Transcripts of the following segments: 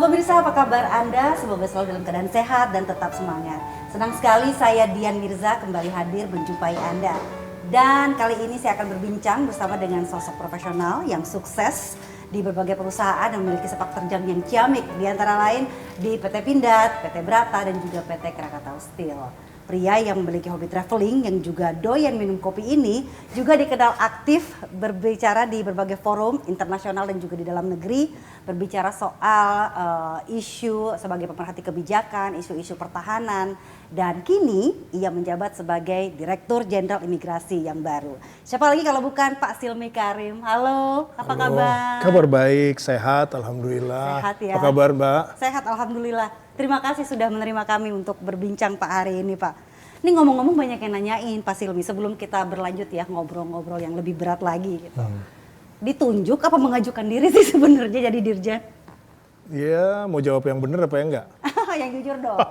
pemirsa, apa kabar Anda? Semoga selalu dalam keadaan sehat dan tetap semangat. Senang sekali saya Dian Mirza kembali hadir menjumpai Anda. Dan kali ini saya akan berbincang bersama dengan sosok profesional yang sukses di berbagai perusahaan yang memiliki sepak terjang yang ciamik, di antara lain di PT Pindad, PT Brata, dan juga PT Krakatau Steel. Pria yang memiliki hobi traveling yang juga doyan minum kopi ini juga dikenal aktif berbicara di berbagai forum internasional dan juga di dalam negeri, berbicara soal isu sebagai pemerhati kebijakan, isu-isu pertahanan, dan kini ia menjabat sebagai Direktur Jenderal Imigrasi yang baru. Siapa lagi kalau bukan Pak Silmi Karim. Halo, apa kabar? Kabar baik, sehat, alhamdulillah. Sehat ya. Apa kabar Mbak? Sehat, alhamdulillah. Terima kasih sudah menerima kami untuk berbincang Pak hari ini Pak. Ini ngomong-ngomong banyak yang nanyain Pak Silmi, sebelum kita berlanjut ya ngobrol-ngobrol yang lebih berat lagi gitu. Ditunjuk apa mengajukan diri sih sebenarnya jadi dirjen? Ya, mau jawab yang benar apa yang enggak? Yang jujur dong.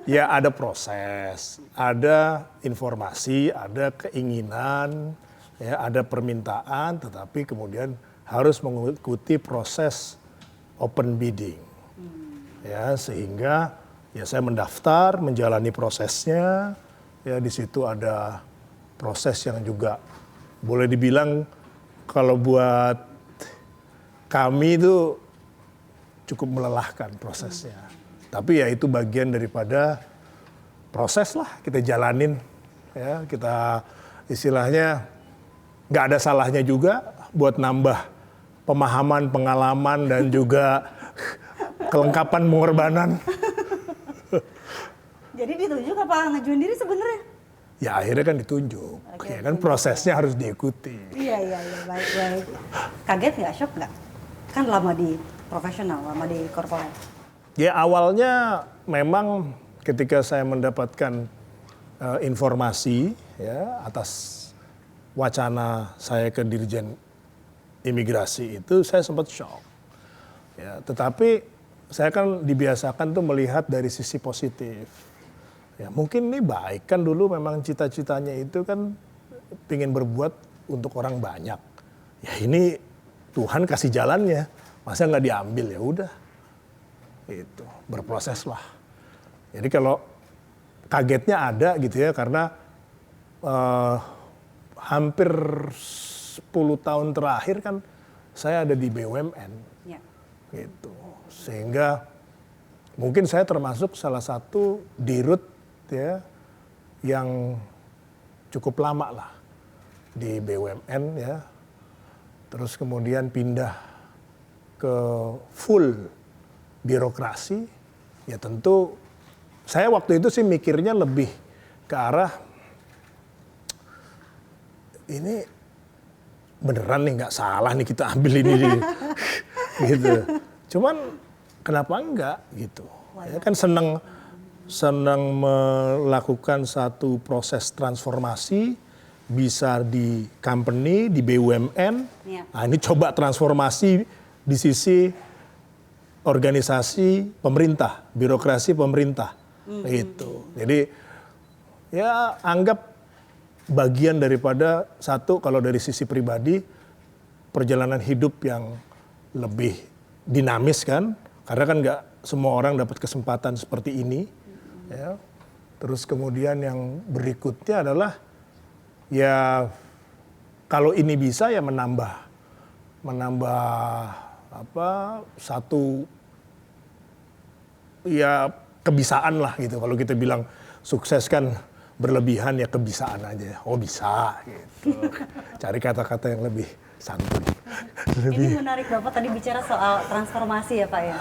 Ya ada proses, ada informasi, ada keinginan, ya ada permintaan, tetapi kemudian harus mengikuti proses open bidding. Ya, sehingga ya saya mendaftar, menjalani prosesnya. Ya di situ ada proses yang juga boleh dibilang kalau buat kami itu cukup melelahkan prosesnya. Tapi ya itu bagian daripada proses lah, kita jalanin. Ya, kita istilahnya nggak ada salahnya juga buat nambah pemahaman, pengalaman dan juga kelengkapan pengorbanan. Jadi ditunjuk apa ngajuin diri sebenarnya? Ya akhirnya kan ditunjuk. Ya kan prosesnya harus diikuti. Iya, baik. Kaget nggak, shock nggak? Kan lama di profesional, lama di korporat. Ya awalnya memang ketika saya mendapatkan informasi ya atas wacana saya ke Dirjen Imigrasi itu saya sempat shock. Ya, tetapi saya kan dibiasakan tuh melihat dari sisi positif. Ya, mungkin ini baik kan dulu memang cita-citanya itu kan pengen berbuat untuk orang banyak. Ya ini Tuhan kasih jalannya, masa nggak diambil ya udah. Itu berproses lah. Jadi kalau kagetnya ada gitu ya karena hampir 10 tahun terakhir kan saya ada di BUMN. Ya. Gitu. Sehingga mungkin saya termasuk salah satu dirut ya yang cukup lama lah di BUMN ya. Terus kemudian pindah ke full birokrasi. Ya tentu saya waktu itu sih mikirnya lebih ke arah ini beneran nih nggak salah nih kita ambil ini gitu. Cuman kenapa enggak gitu? Ya kan senang melakukan satu proses transformasi bisa di company, di BUMN. Ya. Nah ini coba transformasi di sisi organisasi pemerintah, birokrasi pemerintah. Gitu. Jadi ya anggap bagian daripada satu kalau dari sisi pribadi perjalanan hidup yang lebih dinamis kan, karena kan nggak semua orang dapat kesempatan seperti ini. Ya. Terus kemudian yang berikutnya adalah ya kalau ini bisa ya menambah apa satu ya kebisaan lah gitu. Kalau kita bilang sukses kan berlebihan ya kebisaan aja. Oh bisa gitu. Cari kata-kata yang lebih santun. Ini menarik Bapak tadi bicara soal transformasi ya Pak ya.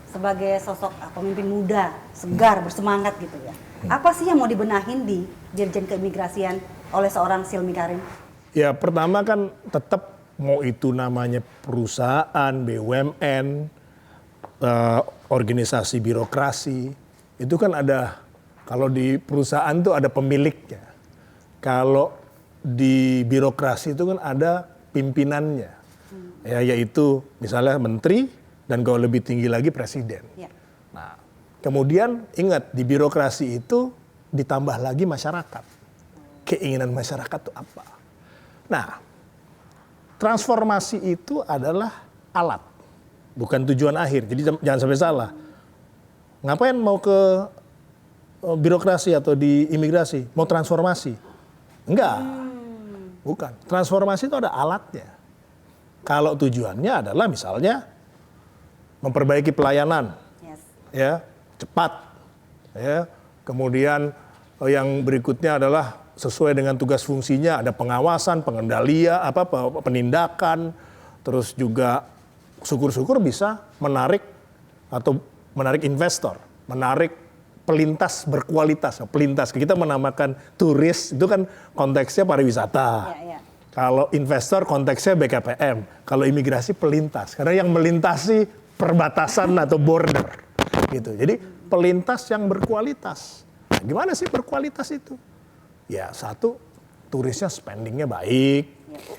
Sebagai sosok pemimpin muda, segar, bersemangat gitu ya. Apa sih yang mau dibenahin di Dirjen Keimigrasian oleh seorang Silmi Karim? Ya pertama kan tetap mau itu namanya perusahaan, BUMN, organisasi birokrasi, itu kan ada, kalau di perusahaan tuh ada pemiliknya. Kalau di birokrasi itu kan ada pimpinannya, ya, yaitu misalnya menteri dan kalau lebih tinggi lagi presiden. Ya. Nah, kemudian ingat di birokrasi itu ditambah lagi masyarakat. Keinginan masyarakat itu apa? Nah, transformasi itu adalah alat bukan tujuan akhir. Jadi jangan sampai salah. Ngapain mau ke birokrasi atau di imigrasi? Mau transformasi? Enggak, bukan. Transformasi itu ada alatnya. Kalau tujuannya adalah misalnya memperbaiki pelayanan, Yes. ya cepat, ya. Kemudian yang berikutnya adalah sesuai dengan tugas fungsinya, ada pengawasan, pengendalian, penindakan, terus juga syukur-syukur bisa menarik investor, menarik pelintas berkualitas. Pelintas kita menamakan turis, itu kan konteksnya pariwisata. Ya, ya. Kalau investor konteksnya BKPM, kalau imigrasi pelintas, karena yang melintasi perbatasan atau border, gitu. Jadi pelintas yang berkualitas. Nah, gimana sih berkualitas itu? Ya satu, turisnya spendingnya baik,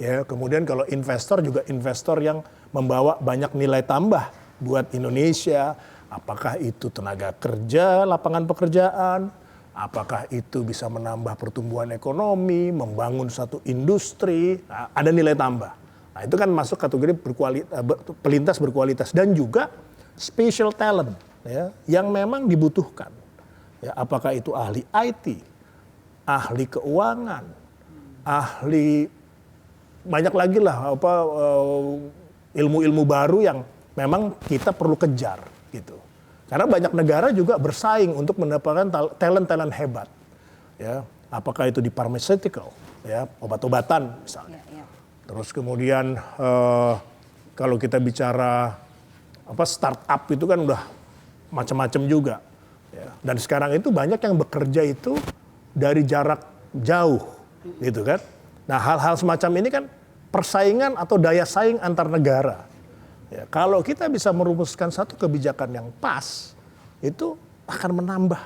ya. Kemudian kalau investor juga investor yang membawa banyak nilai tambah buat Indonesia. Apakah itu tenaga kerja, lapangan pekerjaan, apakah itu bisa menambah pertumbuhan ekonomi, membangun satu industri, nah, ada nilai tambah. Nah itu kan masuk kategori pelintas berkualitas dan juga special talent, ya, yang memang dibutuhkan. Ya, apakah itu ahli IT, ahli keuangan, ahli banyak lagi lah ilmu-ilmu baru yang memang kita perlu kejar gitu. Karena banyak negara juga bersaing untuk mendapatkan talent-talent hebat. Ya, apakah itu di pharmaceutical, ya, obat-obatan misalnya. Ya, ya. Terus kemudian kalau kita bicara startup itu kan udah macam-macam juga. Ya. Dan sekarang itu banyak yang bekerja itu dari jarak jauh, gitu kan. Nah hal-hal semacam ini kan persaingan atau daya saing antar negara. Ya, kalau kita bisa merumuskan satu kebijakan yang pas, itu akan menambah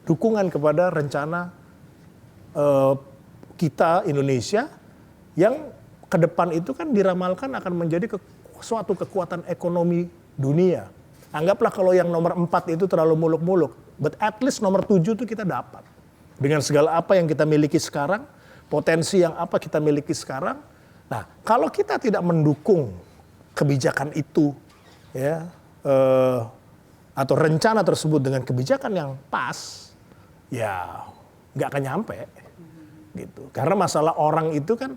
dukungan kepada rencana kita Indonesia yang ke depan itu kan diramalkan akan menjadi suatu kekuatan ekonomi dunia. Anggaplah kalau yang nomor 4 itu terlalu muluk-muluk, but at least nomor 7 itu kita dapat. Dengan segala apa yang kita miliki sekarang, potensi yang apa kita miliki sekarang. Nah, kalau kita tidak mendukung kebijakan itu, ya, atau rencana tersebut dengan kebijakan yang pas, ya nggak akan nyampe, gitu. Karena masalah orang itu kan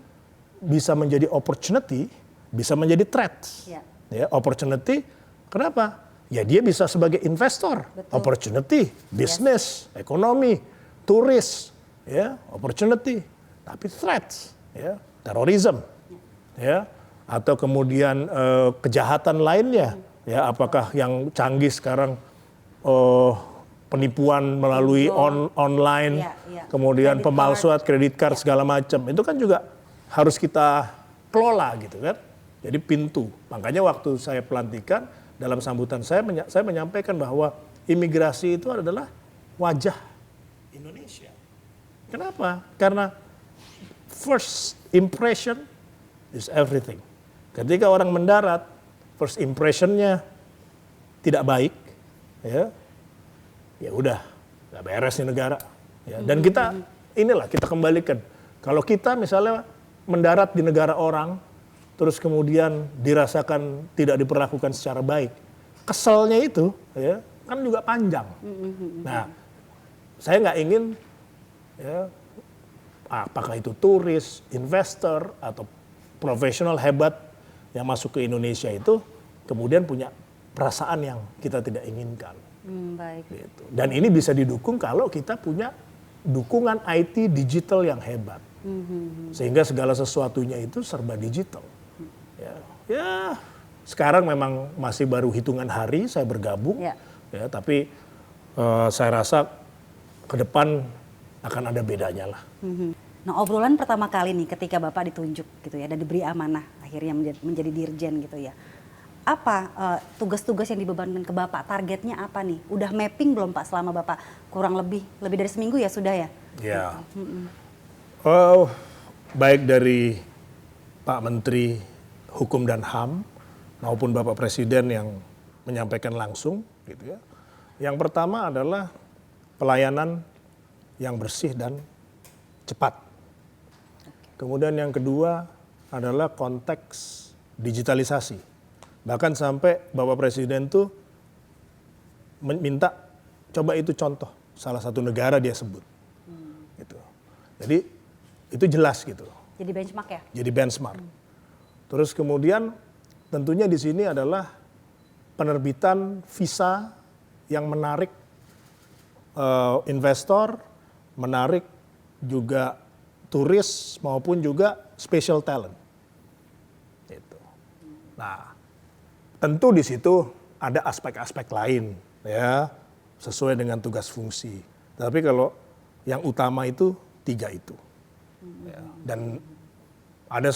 bisa menjadi opportunity, bisa menjadi threat. Ya, opportunity, kenapa? Ya dia bisa sebagai investor, betul. Opportunity, bisnis, ekonomi, turis, ya, opportunity. Tapi threats, ya, terorisme, ya, atau kemudian kejahatan lainnya, ya, apakah yang canggih sekarang penipuan melalui online, kemudian pemalsuan kredit card segala macam, itu kan juga harus kita kelola gitu kan. Jadi pintu. Makanya waktu saya pelantikan dalam sambutan saya menyampaikan bahwa imigrasi itu adalah wajah Indonesia. Kenapa? Karena first impression is everything. Ketika orang mendarat, first impressionnya tidak baik, ya udah, nggak beres nih negara. Ya, dan kita kembalikan. Kalau kita misalnya mendarat di negara orang, terus kemudian dirasakan tidak diperlakukan secara baik, keselnya itu, ya, kan juga panjang. Nah, saya nggak ingin, ya, apakah itu turis, investor, atau profesional hebat yang masuk ke Indonesia itu kemudian punya perasaan yang kita tidak inginkan. Baik. Gitu. Dan ini bisa didukung kalau kita punya dukungan IT digital yang hebat. Sehingga segala sesuatunya itu serba digital. Ya, sekarang memang masih baru hitungan hari saya bergabung. Ya, tapi saya rasa ke depan akan ada bedanya lah. Nah, obrolan pertama kali nih ketika Bapak ditunjuk gitu ya dan diberi amanah akhirnya menjadi dirjen gitu ya. Apa tugas-tugas yang dibebankan ke Bapak? Targetnya apa nih? Udah mapping belum Pak selama Bapak kurang lebih dari seminggu ya sudah ya? Ya. Baik dari Pak Menteri Hukum dan HAM maupun Bapak Presiden yang menyampaikan langsung gitu ya. Yang pertama adalah pelayanan yang bersih dan cepat. Kemudian yang kedua adalah konteks digitalisasi. Bahkan sampai Bapak Presiden tuh minta coba itu contoh salah satu negara dia sebut. Gitu. Jadi itu jelas gitu. Jadi benchmark ya? Jadi benchmark. Terus kemudian tentunya di sini adalah penerbitan visa yang menarik investor, menarik juga turis maupun juga special talent. Gitu. Nah, tentu di situ ada aspek-aspek lain ya, sesuai dengan tugas fungsi. Tapi kalau yang utama itu 3 itu. Ya. Dan ada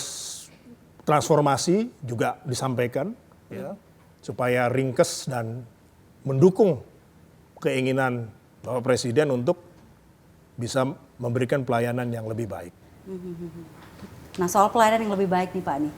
transformasi juga disampaikan ya, supaya ringkes dan mendukung keinginan Bapak Presiden untuk bisa memberikan pelayanan yang lebih baik. Nah, soal pelayanan yang lebih baik nih Pak nih,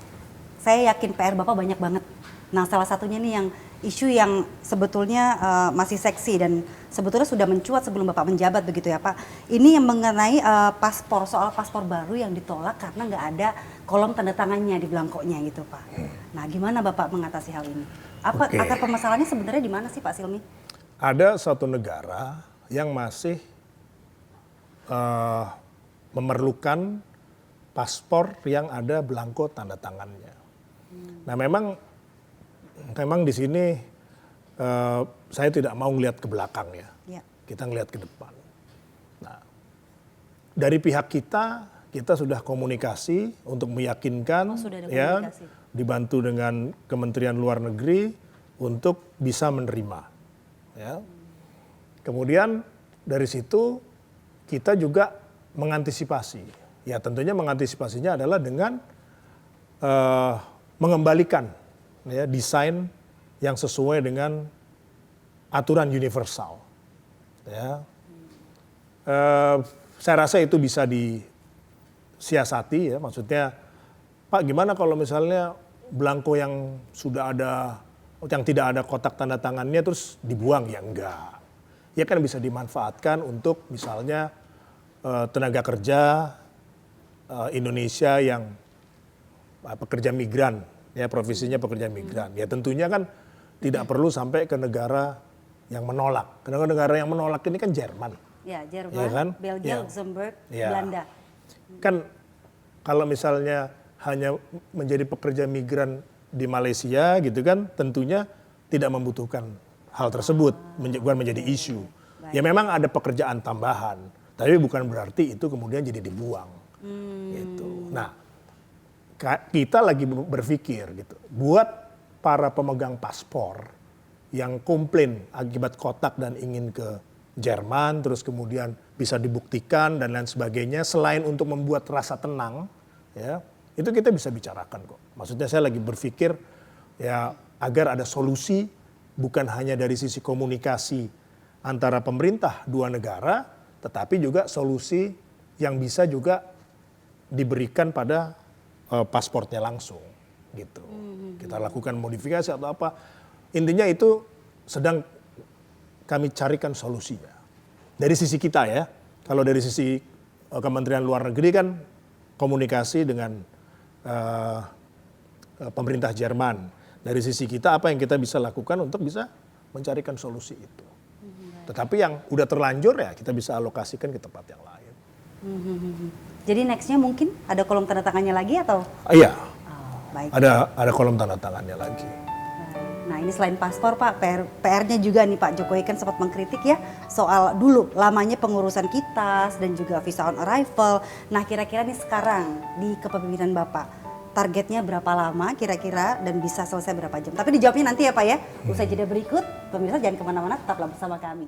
saya yakin PR Bapak banyak banget. Nah, salah satunya nih yang isu yang sebetulnya masih seksi dan sebetulnya sudah mencuat sebelum Bapak menjabat begitu ya Pak. Ini yang mengenai paspor, soal paspor baru yang ditolak karena nggak ada kolom tanda tangannya di belangkonya gitu Pak. Nah, gimana Bapak mengatasi hal ini? Apa akar permasalahannya sebenarnya di mana sih Pak Silmi? Ada satu negara yang masih memerlukan paspor yang ada belangko tanda tangannya. Nah, memang di sini saya tidak mau ngelihat ke belakang ya. Kita ngelihat ke depan. Nah, dari pihak kita sudah komunikasi untuk meyakinkan ya, dibantu dengan Kementerian Luar Negeri untuk bisa menerima. Ya. Kemudian dari situ kita juga mengantisipasi. Ya tentunya mengantisipasinya adalah dengan mengembalikan ya, desain yang sesuai dengan aturan universal. Ya. Saya rasa itu bisa disiasati ya, maksudnya Pak gimana kalau misalnya belangko yang sudah ada, yang tidak ada kotak tanda tangannya terus dibuang, ya enggak. Ya kan bisa dimanfaatkan untuk misalnya tenaga kerja Indonesia yang pekerja migran, ya profesinya pekerja migran. Ya tentunya kan tidak perlu sampai ke negara yang menolak. Karena negara yang menolak ini kan Jerman. Ya, Jerman, ya kan? Belgia, ya. Luxembourg, ya. Belanda. Kan kalau misalnya hanya menjadi pekerja migran di Malaysia gitu kan, tentunya tidak membutuhkan hal tersebut, bukan menjadi isu. Ya memang ada pekerjaan tambahan, tapi bukan berarti itu kemudian jadi dibuang. Gitu. Nah, kita lagi berpikir gitu, buat para pemegang paspor yang komplain akibat kotak dan ingin ke Jerman, terus kemudian bisa dibuktikan dan lain sebagainya, selain untuk membuat rasa tenang, ya itu kita bisa bicarakan kok. Maksudnya saya lagi berpikir ya agar ada solusi bukan hanya dari sisi komunikasi antara pemerintah dua negara, tetapi juga solusi yang bisa juga diberikan pada pasportnya langsung gitu. Kita lakukan modifikasi atau apa. Intinya itu sedang kami carikan solusinya. Dari sisi kita ya. Kalau dari sisi Kementerian Luar Negeri kan komunikasi dengan pemerintah Jerman. Dari sisi kita apa yang kita bisa lakukan untuk bisa mencarikan solusi itu. Tetapi yang udah terlanjur ya kita bisa alokasikan ke tempat yang lain. Jadi nextnya mungkin ada kolom tanda tangannya lagi atau? Iya. Oh, baik. Ada kolom tanda tangannya lagi. Nah ini selain paspor Pak, PR-nya juga nih Pak Jokowi kan sempat mengkritik ya soal dulu lamanya pengurusan kitas dan juga visa on arrival. Nah kira-kira nih sekarang di kepemimpinan Bapak, targetnya berapa lama kira-kira dan bisa selesai berapa jam? Tapi dijawabnya nanti ya Pak ya, usai jeda berikut. Pemirsa jangan kemana-mana, tetaplah bersama kami.